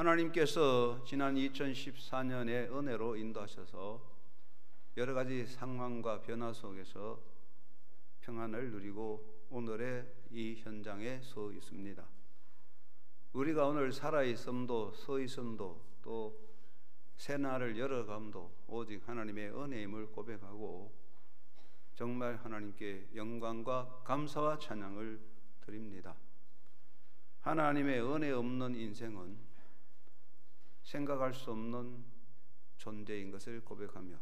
하나님께서 지난 2014년에 은혜로 인도하셔서 여러 가지 상황과 변화 속에서 평안을 누리고 오늘의 이 현장에 서 있습니다. 우리가 오늘 살아있음도 서 있음도 또 새날을 열어감도 오직 하나님의 은혜임을 고백하고 정말 하나님께 영광과 감사와 찬양을 드립니다. 하나님의 은혜 없는 인생은 생각할 수 없는 존재인 것을 고백하며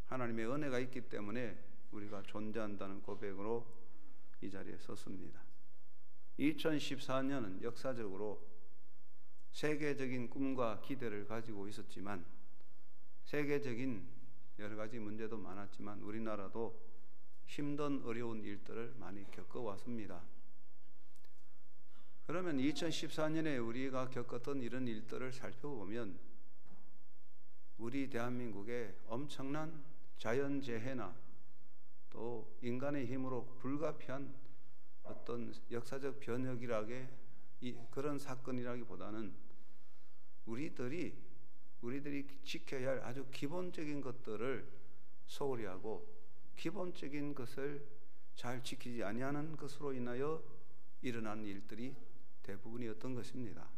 하나님의 은혜가 있기 때문에 우리가 존재한다는 고백으로 이 자리에 섰습니다. 2014년은 역사적으로 세계적인 꿈과 기대를 가지고 있었지만 세계적인 여러 가지 문제도 많았지만 우리나라도 힘든 어려운 일들을 많이 겪어왔습니다. 그러면 2014년에 우리가 겪었던 이런 일들을 살펴보면 우리 대한민국의 엄청난 자연재해나 또 인간의 힘으로 불가피한 어떤 역사적 변혁이라게 그런 사건이라기보다는 우리들이 지켜야 할 아주 기본적인 것들을 소홀히 하고 기본적인 것을 잘 지키지 아니하는 것으로 인하여 일어난 일들이 대부분이었던 것입니다.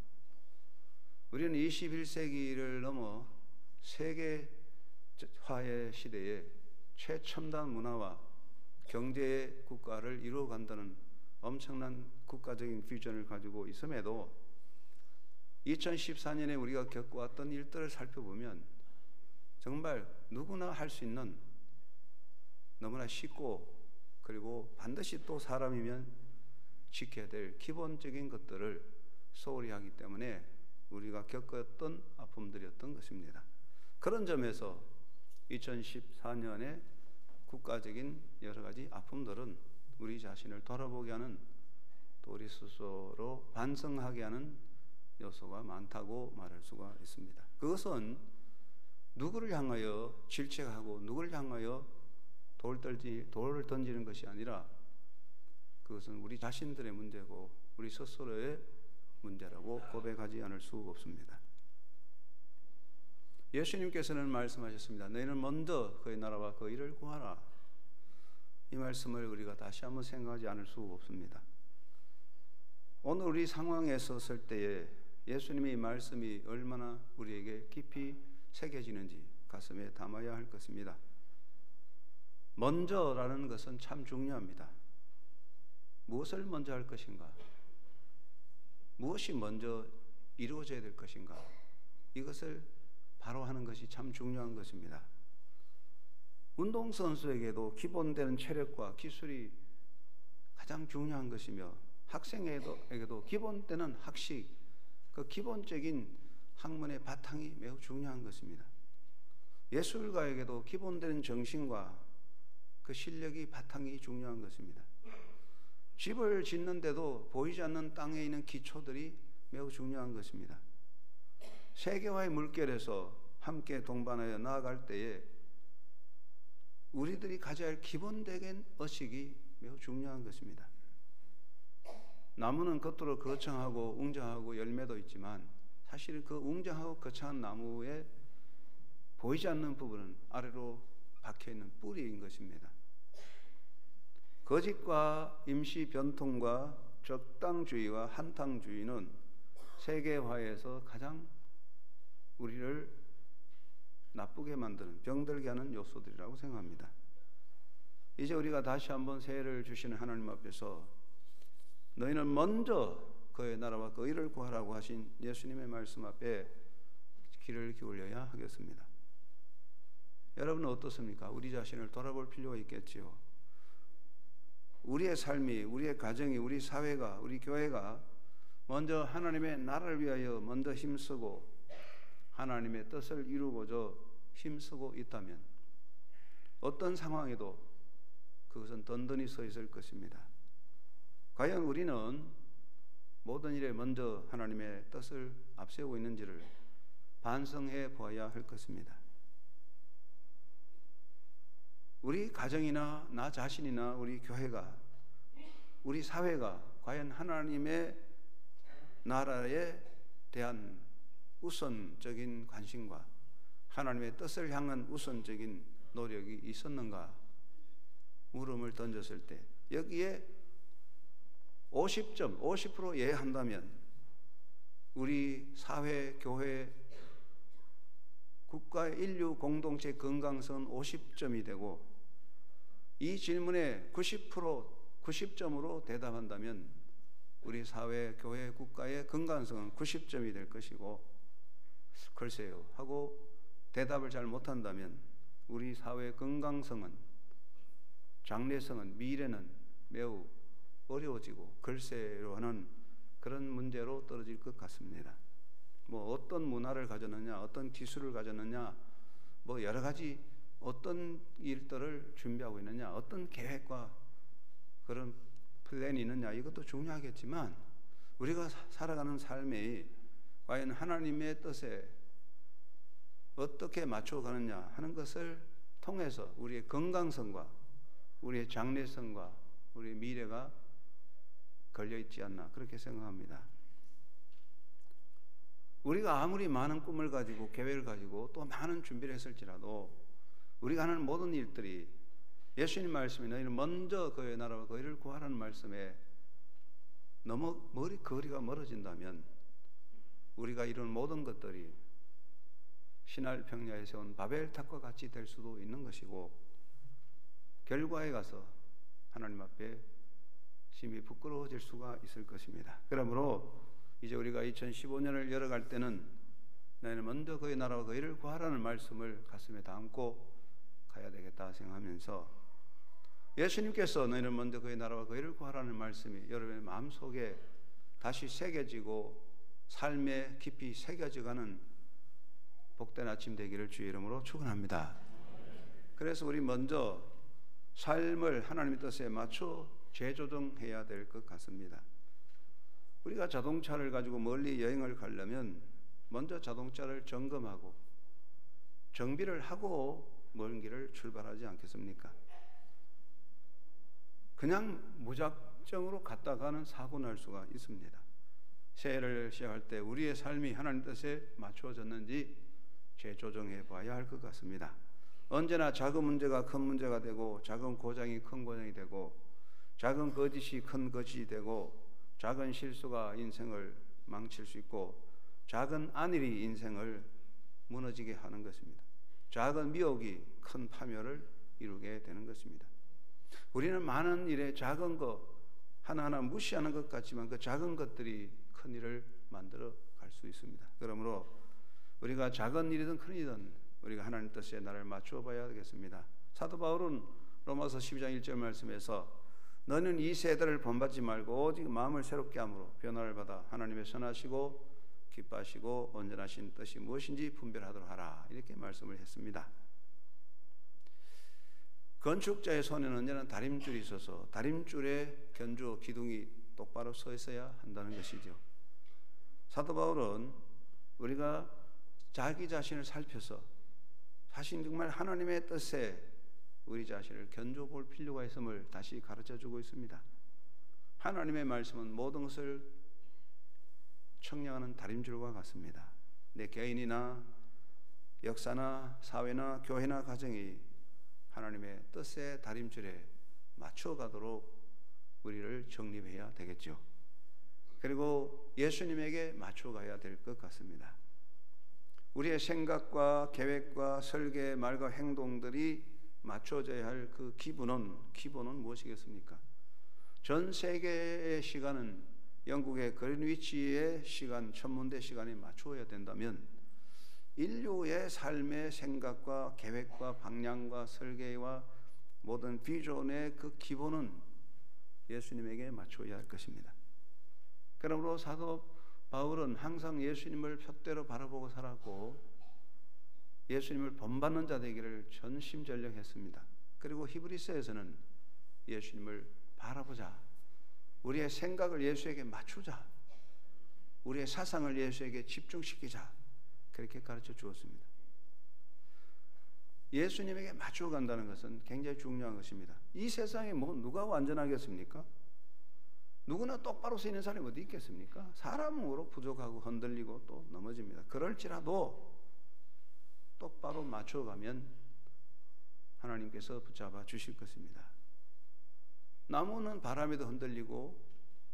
우리는 21세기를 넘어 세계화의 시대에 최첨단 문화와 경제의 국가를 이루어간다는 엄청난 국가적인 비전을 가지고 있음에도 2014년에 우리가 겪어왔던 일들을 살펴보면 정말 누구나 할 수 있는 너무나 쉽고 그리고 반드시 또 사람이면 지켜야 될 기본적인 것들을 소홀히 하기 때문에 우리가 겪었던 아픔들이었던 것입니다. 그런 점에서 2014년에 국가적인 여러 가지 아픔들은 우리 자신을 돌아보게 하는 또 우리 스스로 반성하게 하는 요소가 많다고 말할 수가 있습니다. 그것은 누구를 향하여 질책하고 누구를 향하여 돌을 던지는 것이 아니라 그것은 우리 자신들의 문제고 우리 스스로의 문제라고 고백하지 않을 수 없습니다. 예수님께서는 말씀하셨습니다. 너희는 먼저 그의 나라와 그 일을 구하라. 이 말씀을 우리가 다시 한번 생각하지 않을 수 없습니다. 오늘 우리 상황에 섰을 때에 예수님의 이 말씀이 얼마나 우리에게 깊이 새겨지는지 가슴에 담아야 할 것입니다. 먼저라는 것은 참 중요합니다. 무엇을 먼저 할 것인가? 무엇이 먼저 이루어져야 될 것인가? 이것을 바로 하는 것이 참 중요한 것입니다. 운동선수에게도 기본되는 체력과 기술이 가장 중요한 것이며 학생에게도 기본되는 학식, 그 기본적인 학문의 바탕이 매우 중요한 것입니다. 예술가에게도 기본되는 정신과 그 실력이 바탕이 중요한 것입니다. 집을 짓는데도 보이지 않는 땅에 있는 기초들이 매우 중요한 것입니다. 세계화의 물결에서 함께 동반하여 나아갈 때에 우리들이 가져야 할 기본적인 의식이 매우 중요한 것입니다. 나무는 겉으로 거창하고 웅장하고 열매도 있지만 사실 그 웅장하고 거창한 나무에 보이지 않는 부분은 아래로 박혀있는 뿌리인 것입니다. 거짓과 임시 변통과 적당주의와 한탕주의는 세계화에서 가장 우리를 나쁘게 만드는 병들게 하는 요소들이라고 생각합니다. 이제 우리가 다시 한번 새해를 주시는 하나님 앞에서 너희는 먼저 그의 나라와 그 일을 구하라고 하신 예수님의 말씀 앞에 귀를 기울여야 하겠습니다. 여러분은 어떻습니까? 우리 자신을 돌아볼 필요가 있겠지요. 우리의 삶이, 우리의 가정이, 우리 사회가, 우리 교회가 먼저 하나님의 나라를 위하여 먼저 힘쓰고 하나님의 뜻을 이루고자 힘쓰고 있다면 어떤 상황에도 그것은 든든히 서 있을 것입니다. 과연 우리는 모든 일에 먼저 하나님의 뜻을 앞세우고 있는지를 반성해 보아야 할 것입니다. 우리 가정이나 나 자신이나 우리 교회가, 우리 사회가 과연 하나님의 나라에 대한 우선적인 관심과 하나님의 뜻을 향한 우선적인 노력이 있었는가 물음을 던졌을 때 여기에 50점, 50% 예한다면 우리 사회, 교회, 국가, 인류 공동체 건강성은 50점이 되고 이 질문에 90점으로 대답한다면 우리 사회, 교회, 국가의 건강성은 90점이 될 것이고 글쎄요 하고 대답을 잘 못한다면 우리 사회의 건강성은, 장래성은, 미래는 매우 어려워지고 글쎄요 하는 그런 문제로 떨어질 것 같습니다. 뭐 어떤 문화를 가졌느냐, 어떤 기술을 가졌느냐, 뭐 여러 가지 어떤 일들을 준비하고 있느냐, 어떤 계획과 그런 플랜이 있느냐, 이것도 중요하겠지만 우리가 살아가는 삶이 과연 하나님의 뜻에 어떻게 맞춰가느냐 하는 것을 통해서 우리의 건강성과 우리의 장래성과 우리의 미래가 걸려있지 않나 그렇게 생각합니다. 우리가 아무리 많은 꿈을 가지고 계획을 가지고 또 많은 준비를 했을지라도 우리가 하는 모든 일들이 예수님 말씀이 너희는 먼저 그의 나라와 그의를 구하라는 말씀에 너무 거리가 멀어진다면 우리가 이룬 모든 것들이 신할 평야에 세운 바벨탑과 같이 될 수도 있는 것이고 결과에 가서 하나님 앞에 심히 부끄러워질 수가 있을 것입니다. 그러므로 이제 우리가 2015년을 열어갈 때는 너희는 먼저 그의 나라와 그의를 구하라는 말씀을 가슴에 담고 가야 되겠다 생각하면서 예수님께서 너희는 먼저 그의 나라와 그의를 구하라는 말씀이 여러분의 마음속에 다시 새겨지고 삶에 깊이 새겨져가는 복된 아침 되기를 주의 이름으로 축원합니다. 그래서 우리 먼저 삶을 하나님의 뜻에 맞춰 재조정해야 될 것 같습니다. 우리가 자동차를 가지고 멀리 여행을 가려면 먼저 자동차를 점검하고 정비를 하고 먼 길을 출발하지 않겠습니까? 그냥 무작정으로 갔다가는 사고 날 수가 있습니다. 새해를 시작할 때 우리의 삶이 하나님 뜻에 맞춰졌는지 재조정해 봐야 할 것 같습니다. 언제나 작은 문제가 큰 문제가 되고 작은 고장이 큰 고장이 되고 작은 거짓이 큰 거짓이 되고 작은 실수가 인생을 망칠 수 있고 작은 안일이 인생을 무너지게 하는 것입니다. 작은 미혹이 큰 파멸을 이루게 되는 것입니다. 우리는 많은 일에 작은 것 하나하나 무시하는 것 같지만 그 작은 것들이 큰 일을 만들어 갈 수 있습니다. 그러므로 우리가 작은 일이든 큰 일이든 우리가 하나님 뜻에 나를 맞추어 봐야 되겠습니다. 사도 바울은 로마서 12장 1절 말씀에서 너는 이 세대를 본받지 말고 오직 마음을 새롭게 함으로 변화를 받아 하나님의 선하시고 기뻐하시고 온전하신 뜻이 무엇인지 분별하도록 하라 이렇게 말씀을 했습니다. 건축자의 손에는 언제나 다림줄이 있어서 다림줄에 견주 기둥이 똑바로 서 있어야 한다는 것이죠. 사도 바울은 우리가 자기 자신을 살펴서 자신 정말 하나님의 뜻에 우리 자신을 견줘 볼 필요가 있음을 다시 가르쳐 주고 있습니다. 하나님의 말씀은 모든 것을 청량하는 다림줄과 같습니다. 내 개인이나 역사나 사회나 교회나 가정이 하나님의 뜻의 다림줄에 맞춰가도록 우리를 정립해야 되겠죠. 그리고 예수님에게 맞춰가야 될 것 같습니다. 우리의 생각과 계획과 설계, 말과 행동들이 맞춰져야 할 그 기본은 무엇이겠습니까? 전 세계의 시간은 영국의 그린위치의 시간, 천문대 시간에 맞추어야 된다면 인류의 삶의 생각과 계획과 방향과 설계와 모든 비전의 그 기본은 예수님에게 맞춰야 할 것입니다. 그러므로 사도 바울은 항상 예수님을 푯대로 바라보고 살았고 예수님을 본받는 자 되기를 전심전력했습니다. 그리고 히브리서에서는 예수님을 바라보자, 우리의 생각을 예수에게 맞추자, 우리의 사상을 예수에게 집중시키자 그렇게 가르쳐 주었습니다. 예수님에게 맞추어 간다는 것은 굉장히 중요한 것입니다. 이 세상에 뭐 누가 완전하겠습니까? 누구나 똑바로 서 있는 사람이 어디 있겠습니까? 사람으로 부족하고 흔들리고 또 넘어집니다. 그럴지라도 똑바로 맞춰가면 하나님께서 붙잡아 주실 것입니다. 나무는 바람에도 흔들리고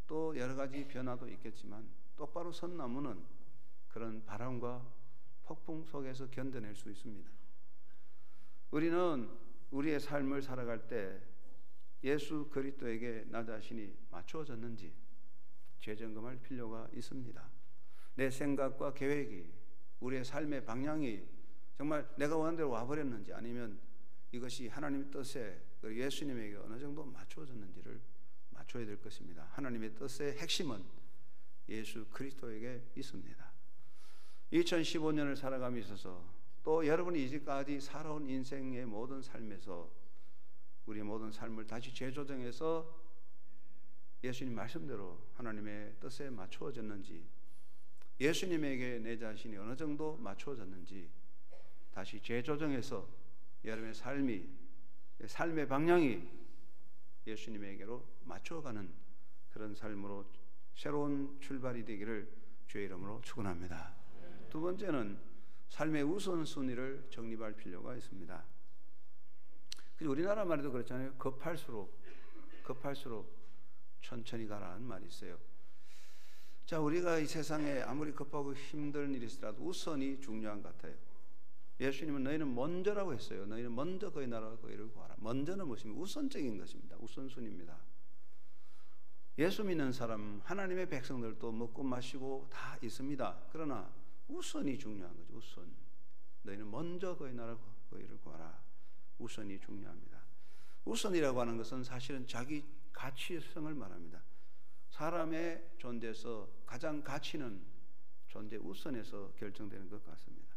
또 여러 가지 변화도 있겠지만 똑바로 선 나무는 그런 바람과 폭풍 속에서 견뎌낼 수 있습니다. 우리는 우리의 삶을 살아갈 때 예수 그리스도에게 나 자신이 맞춰졌는지 재점검할 필요가 있습니다. 내 생각과 계획이, 우리의 삶의 방향이 정말 내가 원하는 대로 와버렸는지, 아니면 이것이 하나님의 뜻에 예수님에게 어느 정도 맞춰졌는지를 맞춰야 될 것입니다. 하나님의 뜻의 핵심은 예수 그리스도에게 있습니다. 2015년을 살아감에 있어서 또 여러분이 이제까지 살아온 인생의 모든 삶에서 우리의 모든 삶을 다시 재조정해서 예수님 말씀대로 하나님의 뜻에 맞추어졌는지, 예수님에게 내 자신이 어느 정도 맞추어졌는지 다시 재조정해서 여러분의 삶의 방향이 예수님에게로 맞춰가는 그런 삶으로 새로운 출발이 되기를 주의 이름으로 축원합니다. 두 번째는 삶의 우선순위를 정립할 필요가 있습니다. 우리나라 말에도 그렇잖아요. 급할수록 천천히 가라는 말이 있어요. 자, 우리가 이 세상에 아무리 급하고 힘든 일이 있더라도 우선이 중요한 것 같아요. 예수님은 너희는 먼저라고 했어요. 너희는 먼저 그의 나라와 그의 의를 구하라. 먼저는 무엇입니까? 우선적인 것입니다. 우선순위입니다. 예수 믿는 사람, 하나님의 백성들도 먹고 마시고 다 있습니다. 그러나 우선이 중요한 거죠. 우선. 너희는 먼저 그의 나라와 그의 의를 구하라. 우선이 중요합니다. 우선이라고 하는 것은 사실은 자기 가치성을 말합니다. 사람의 존재에서 가장 가치는 존재 우선에서 결정되는 것 같습니다.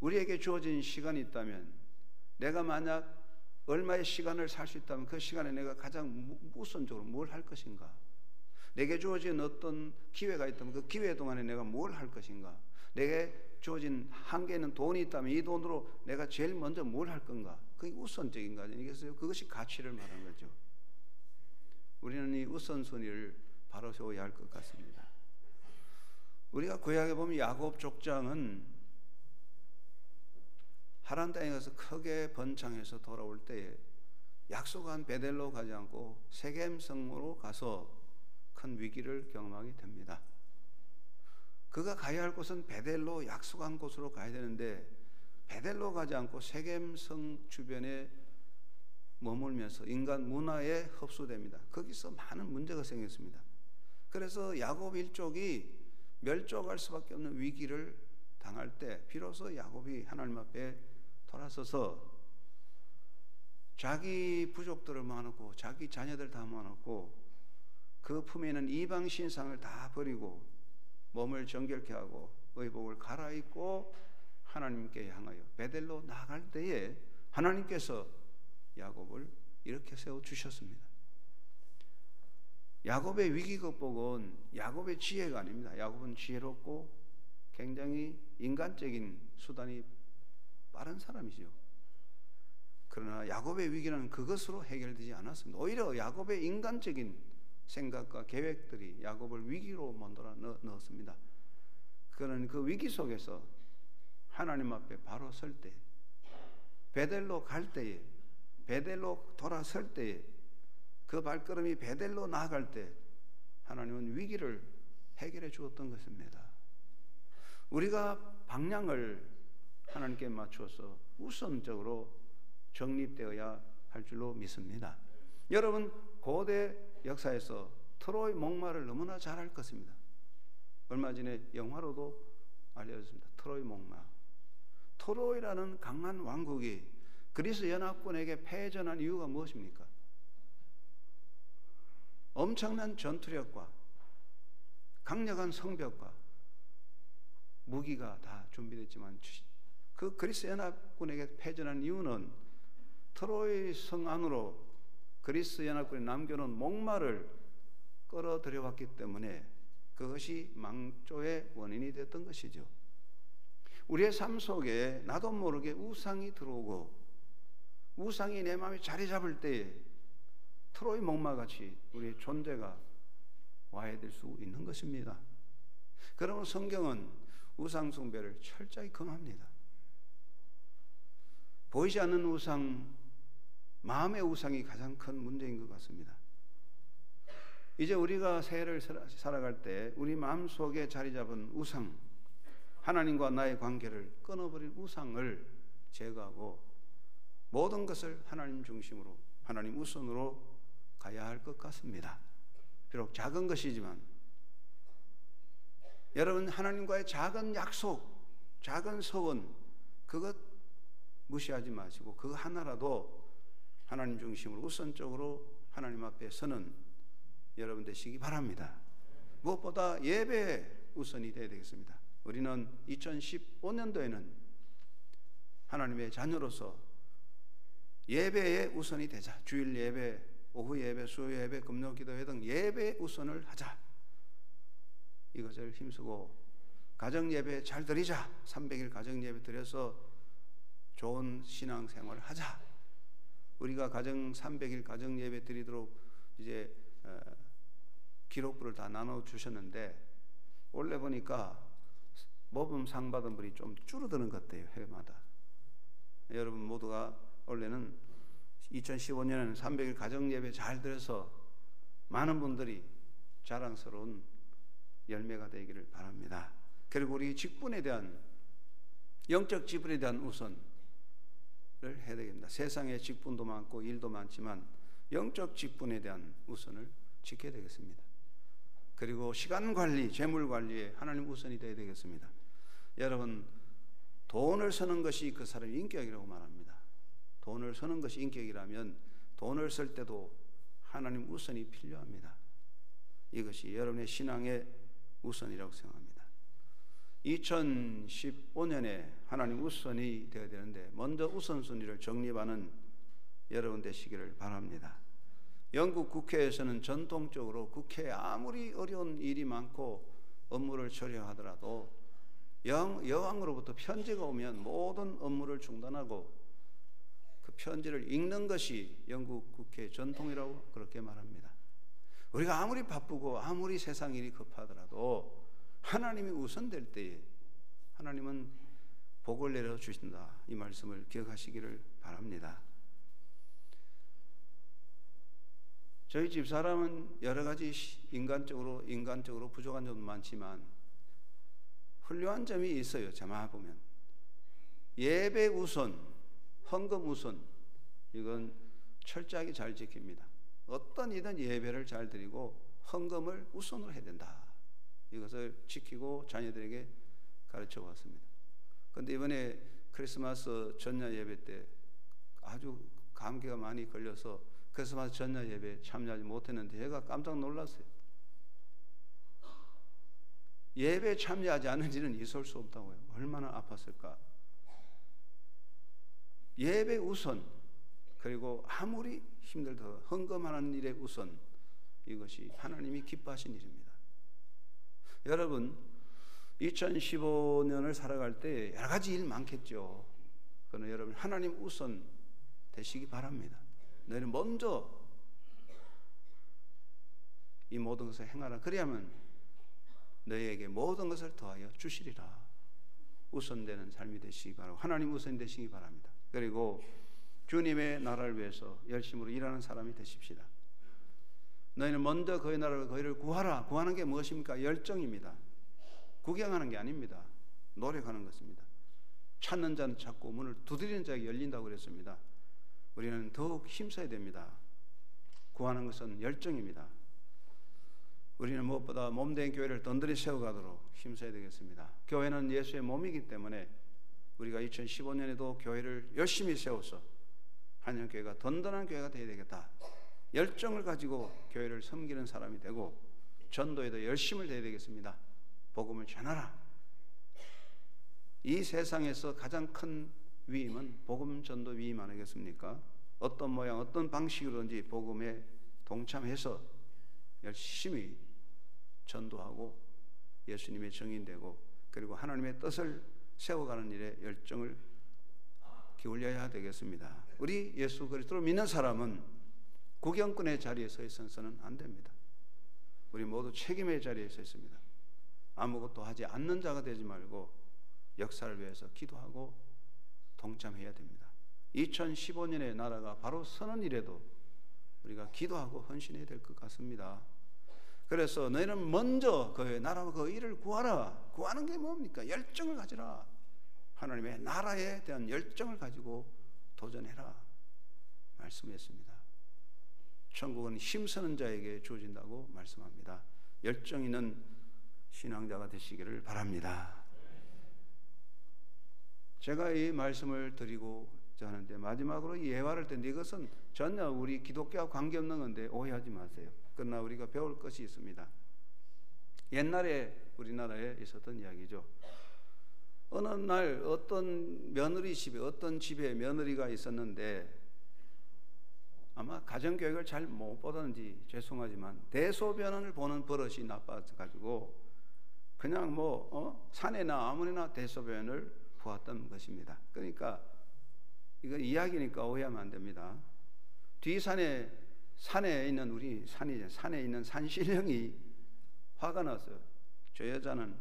우리에게 주어진 시간이 있다면, 내가 만약 얼마의 시간을 살 수 있다면 그 시간에 내가 가장 우선적으로 뭘 할 것인가? 내게 주어진 어떤 기회가 있다면 그 기회 동안에 내가 뭘 할 것인가? 내게 주어진 한계는 돈이 있다면 이 돈으로 내가 제일 먼저 뭘 할 건가? 그게 우선적인 거 아니겠어요? 그것이 가치를 말하는 거죠. 우리는 이 우선순위를 바로 세워야 할 것 같습니다. 우리가 구약에 보면 야곱 족장은 하란 땅에 가서 크게 번창해서 돌아올 때에 약속한 베델로 가지 않고 세겜 성으로 가서 큰 위기를 경험하게 됩니다. 그가 가야 할 곳은 베델로, 약속한 곳으로 가야 되는데 베델로 가지 않고 세겜 성 주변에 머물면서 인간 문화에 흡수됩니다. 거기서 많은 문제가 생겼습니다. 그래서 야곱 일족이 멸족할 수밖에 없는 위기를 당할 때 비로소 야곱이 하나님 앞에 돌아서서 자기 부족들을 모아놓고 자기 자녀들 다 모아놓고 그 품에 있는 이방 신상을 다 버리고 몸을 정결케 하고 의복을 갈아입고 하나님께 향하여 베델로 나갈 때에 하나님께서 야곱을 이렇게 세워주셨습니다. 야곱의 위기 극복은 야곱의 지혜가 아닙니다. 야곱은 지혜롭고 굉장히 인간적인 수단이 빠른 사람이죠. 그러나 야곱의 위기는 그것으로 해결되지 않았습니다. 오히려 야곱의 인간적인 생각과 계획들이 야곱을 위기로 만들어 넣었습니다. 그는 그 위기 속에서 하나님 앞에 바로 설 때, 베델로 갈 때에, 베델로 돌아설 때에, 그 발걸음이 베델로 나아갈 때 하나님은 위기를 해결해 주었던 것입니다. 우리가 방향을 하나님께 맞추어서 우선적으로 정립되어야 할 줄로 믿습니다. 여러분, 고대 역사에서 트로이 목마를 너무나 잘 알 것입니다. 얼마 전에 영화로도 알려졌습니다. 트로이 목마. 트로이라는 강한 왕국이 그리스 연합군에게 패전한 이유가 무엇입니까? 엄청난 전투력과 강력한 성벽과 무기가 다 준비됐지만 그 그리스 연합군에게 패전한 이유는 트로이 성 안으로 그리스 연합군이 남겨놓은 목마를 끌어들여왔기 때문에 그것이 망조의 원인이 됐던 것이죠. 우리의 삶 속에 나도 모르게 우상이 들어오고 우상이 내 마음에 자리 잡을 때에 트로이 목마같이 우리의 존재가 와야 될 수 있는 것입니다. 그러면 성경은 우상 숭배를 철저히 금합니다. 보이지 않는 우상, 마음의 우상이 가장 큰 문제인 것 같습니다. 이제 우리가 새해를 살아갈 때 우리 마음속에 자리 잡은 우상, 하나님과 나의 관계를 끊어버린 우상을 제거하고 모든 것을 하나님 중심으로, 하나님 우선으로 가야 할 것 같습니다. 비록 작은 것이지만 여러분, 하나님과의 작은 약속, 작은 서원, 그것 무시하지 마시고 그 하나라도 하나님 중심으로 우선적으로 하나님 앞에 서는 여러분 되시기 바랍니다. 무엇보다 예배 우선이 되어야 되겠습니다. 우리는 2015년도에는 하나님의 자녀로서 예배에 우선이 되자. 주일 예배, 오후 예배, 수요 예배, 금요 기도회 등 예배에 우선을 하자. 이것을 힘쓰고 가정 예배 잘 드리자. 300일 가정 예배 드려서 좋은 신앙생활을 하자. 우리가 가정 300일 가정 예배 드리도록 이제 기록부를 다 나눠 주셨는데 원래 보니까 모범 상 받은 분이 좀 줄어드는 것 같아요. 해마다. 여러분 모두가 원래는 2015년에는 300일 가정 예배 잘 드려서 많은 분들이 자랑스러운 열매가 되기를 바랍니다. 그리고 우리 직분에 대한, 영적 직분에 대한 우선을 해야 되겠습니다. 세상에 직분도 많고 일도 많지만 영적 직분에 대한 우선을 지켜야 되겠습니다. 그리고 시간 관리, 재물 관리에 하나님 우선이 되어야 되겠습니다. 여러분, 돈을 쓰는 것이 그 사람의 인격이라고 말합니다. 돈을 쓰는 것이 인격이라면 돈을 쓸 때도 하나님 우선이 필요합니다. 이것이 여러분의 신앙의 우선이라고 생각합니다. 2015년에 하나님 우선이 되어야 되는데 먼저 우선순위를 정립하는 여러분 되시기를 바랍니다. 영국 국회에서는 전통적으로 국회에 아무리 어려운 일이 많고 업무를 처리하더라도 여왕으로부터 편지가 오면 모든 업무를 중단하고 그 편지를 읽는 것이 영국 국회의 전통이라고 그렇게 말합니다. 우리가 아무리 바쁘고 아무리 세상 일이 급하더라도 하나님이 우선될 때에 하나님은 복을 내려주신다. 이 말씀을 기억하시기를 바랍니다. 저희 집사람은 여러 가지 인간적으로 부족한 점도 많지만 훌륭한 점이 있어요. 저만 보면 예배 우선, 헌금 우선, 이건 철저하게 잘 지킵니다. 어떤 이든 예배를 잘 드리고 헌금을 우선으로 해야 된다. 이것을 지키고 자녀들에게 가르쳐 왔습니다. 그런데 이번에 크리스마스 전야 예배 때 아주 감기가 많이 걸려서 크리스마스 전야 예배 참여하지 못했는데 제가 깜짝 놀랐어요. 예배 참여하지 않은 지는 있을 수 없다고요. 얼마나 아팠을까. 예배 우선, 그리고 아무리 힘들더라도 헌금하는 일의 우선, 이것이 하나님이 기뻐하신 일입니다. 여러분, 2015년을 살아갈 때 여러 가지 일 많겠죠. 그러나 여러분 하나님 우선 되시기 바랍니다. 너희는 먼저 이 모든 것을 행하라. 그래야만 너희에게 모든 것을 더하여 주시리라. 우선되는 삶이 되시기 바라고 하나님 우선 되시기 바랍니다. 그리고 주님의 나라를 위해서 열심으로 일하는 사람이 되십시다. 너희는 먼저 그의 나라를 그의를 구하라. 구하는 게 무엇입니까? 열정입니다. 구경하는 게 아닙니다. 노력하는 것입니다. 찾는 자는 찾고 문을 두드리는 자에게 열린다고 그랬습니다. 우리는 더욱 힘써야 됩니다. 구하는 것은 열정입니다. 우리는 무엇보다 몸된 교회를 든든히 세워가도록 힘써야 되겠습니다. 교회는 예수의 몸이기 때문에 우리가 2015년에도 교회를 열심히 세워서 한영교회가 든든한 교회가 되어야 되겠다. 열정을 가지고 교회를 섬기는 사람이 되고 전도에도 열심을 다해야 되겠습니다. 복음을 전하라. 이 세상에서 가장 큰 위임은 복음 전도 위임 아니겠습니까? 어떤 모양 어떤 방식으로든지 복음에 동참해서 열심히 전도하고 예수님의 증인되고 그리고 하나님의 뜻을 세워가는 일에 열정을 기울여야 되겠습니다. 우리 예수 그리스도를 믿는 사람은 구경꾼의 자리에 서 있어서는 안 됩니다. 우리 모두 책임의 자리에 서 있습니다. 아무것도 하지 않는 자가 되지 말고 역사를 위해서 기도하고 동참해야 됩니다. 2015년에 나라가 바로 서는 일에도 우리가 기도하고 헌신해야 될 것 같습니다. 그래서 너희는 먼저 그 나라와 그 일을 구하라. 구하는 게 뭡니까? 열정을 가지라. 하나님의 나라에 대한 열정을 가지고 도전해라 말씀했습니다. 천국은 힘쓰는 자에게 주어진다고 말씀합니다. 열정 있는 신앙자가 되시기를 바랍니다. 제가 이 말씀을 드리고자 하는데 마지막으로 예화를 텐데 이것은 전혀 우리 기독교와 관계없는 건데 오해하지 마세요. 그러나 우리가 배울 것이 있습니다. 옛날에 우리나라에 있었던 이야기죠. 어느 날 어떤 며느리 집에 어떤 집에 며느리가 있었는데 아마 가정교육을 잘 못 보던지 죄송하지만 대소변을 보는 버릇이 나빠가지고 그냥 산에나 아무데나 대소변을 보았던 것입니다. 그러니까 이거 이야기니까 오해하면 안 됩니다. 산에 있는 산에 있는 산신령이 화가 났어요. 저 여자는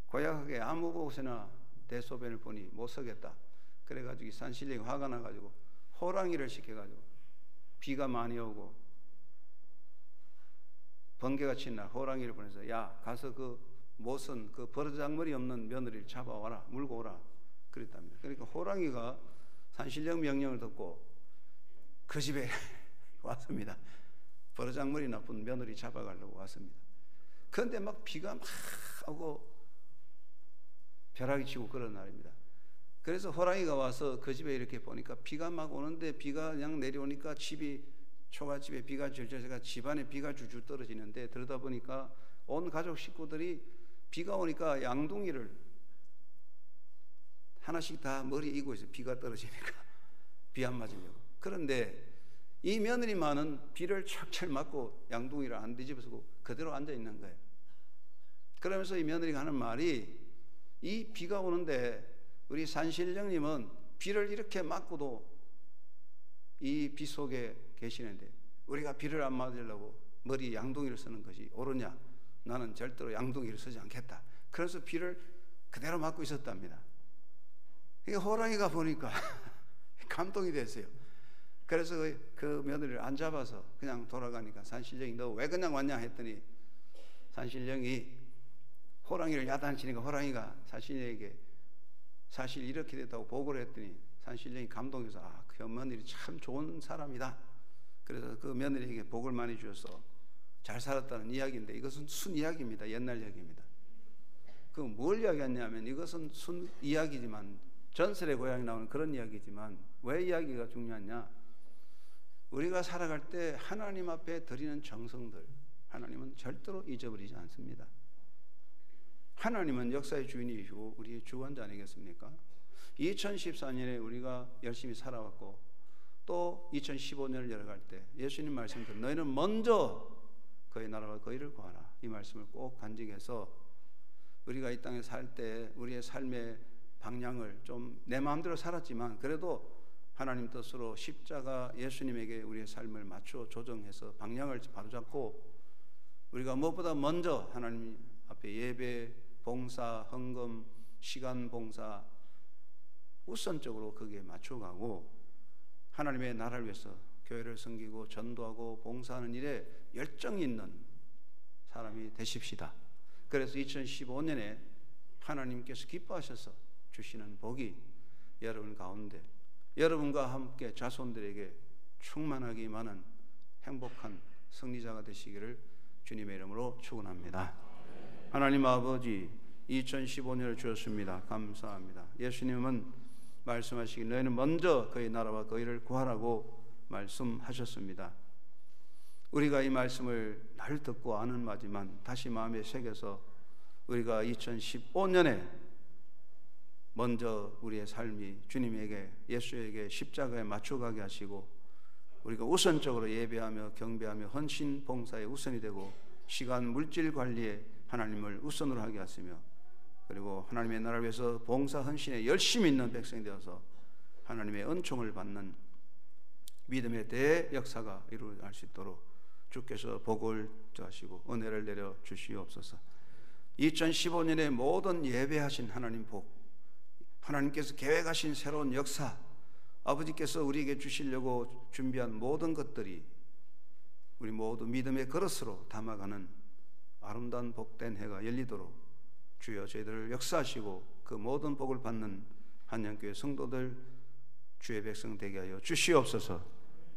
고약하게 아무 곳에나 대소변을 보니 못 서겠다. 그래가지고 산신령이 화가 나가지고 호랑이를 시켜가지고 비가 많이 오고 번개가 친 날 호랑이를 보내서 야 가서 그 못은 그 버르장머리 없는 며느리를 잡아와라 물고 오라 그랬답니다. 그러니까 호랑이가 산신령 명령을 듣고 그 집에 왔습니다. 버르장머리 나쁜 며느리 잡아가려고 왔습니다. 그런데 막 비가 막 오고 벼락이 치고 그런 날입니다. 그래서 호랑이가 와서 그 집에 이렇게 보니까 비가 막 오는데 비가 그냥 내려오니까 초가집에 비가 줄줄해가 집안에 비가 줄줄 떨어지는데 들여다 보니까 온 가족 식구들이 비가 오니까 양동이를 하나씩 다 머리에 이고 있어요. 비가 떨어지니까 비 안 맞으려고. 그런데 이 며느리만은 비를 철철 맞고 양동이를 안 뒤집어쓰고 그대로 앉아 있는 거예요. 그러면서 이 며느리가 하는 말이 이 비가 오는데 우리 산신령님은 비를 이렇게 맞고도 이 비 속에 계시는데 우리가 비를 안 맞으려고 머리 양동이를 쓰는 것이 옳으냐? 나는 절대로 양동이를 쓰지 않겠다. 그래서 비를 그대로 맞고 있었답니다. 호랑이가 보니까 감동이 됐어요. 그래서 그 며느리를 안 잡아서 그냥 돌아가니까 산신령이 너 왜 그냥 왔냐 했더니 산신령이 호랑이를 야단치니까 호랑이가 산신령에게 사실 이렇게 됐다고 보고를 했더니 산신령이 감동해서 그 며느리 참 좋은 사람이다. 그래서 그 며느리에게 복을 많이 주어서 잘 살았다는 이야기인데 이것은 순 이야기입니다. 옛날 이야기입니다. 그 뭘 이야기했냐면 이것은 순 이야기지만 전설의 고향에 나오는 그런 이야기지만 왜 이야기가 중요하냐? 우리가 살아갈 때 하나님 앞에 드리는 정성들 하나님은 절대로 잊어버리지 않습니다. 하나님은 역사의 주인이시고 우리의 주관자 아니겠습니까? 2014년에 우리가 열심히 살아왔고 또 2015년을 열어갈 때 예수님 말씀대로 너희는 먼저 그의 나라와 그의 일을 구하라 이 말씀을 꼭 간직해서 우리가 이 땅에 살 때 우리의 삶의 방향을 좀 내 마음대로 살았지만 그래도 하나님 뜻으로 십자가 예수님에게 우리의 삶을 맞춰 조정해서 방향을 바로잡고 우리가 무엇보다 먼저 하나님 앞에 예배, 봉사, 헌금, 시간 봉사 우선적으로 거기에 맞춰가고 하나님의 나라를 위해서 교회를 섬기고 전도하고 봉사하는 일에 열정 있는 사람이 되십시다. 그래서 2015년에 하나님께서 기뻐하셔서 주시는 복이 여러분 가운데 여러분과 함께 자손들에게 충만하기 많은 행복한 승리자가 되시기를 주님의 이름으로 축원합니다. 하나님 아버지 2015년을 주었습니다. 감사합니다. 예수님은 말씀하시길 너희는 먼저 그의 나라와 그의 일을 구하라고 말씀하셨습니다. 우리가 이 말씀을 날 듣고 아는 바지만 다시 마음에 새겨서 우리가 2015년에 먼저 우리의 삶이 주님에게 예수에게 십자가에 맞춰가게 하시고 우리가 우선적으로 예배하며 경배하며 헌신 봉사에 우선이 되고 시간 물질 관리에 하나님을 우선으로 하게 하시며 그리고 하나님의 나라를 위해서 봉사 헌신에 열심히 있는 백성이 되어서 하나님의 은총을 받는 믿음의 대역사가 이루어질 수 있도록 주께서 복을 더하시고 은혜를 내려 주시옵소서. 2015년의 모든 예배하신 하나님 복, 하나님께서 계획하신 새로운 역사, 아버지께서 우리에게 주시려고 준비한 모든 것들이 우리 모두 믿음의 그릇으로 담아가는 아름다운 복된 해가 열리도록 주여 저희들을 역사하시고 그 모든 복을 받는 한영교회 성도들 주의 백성 되게 하여 주시옵소서.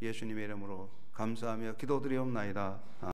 예수님의 이름으로 감사하며 기도드리옵나이다.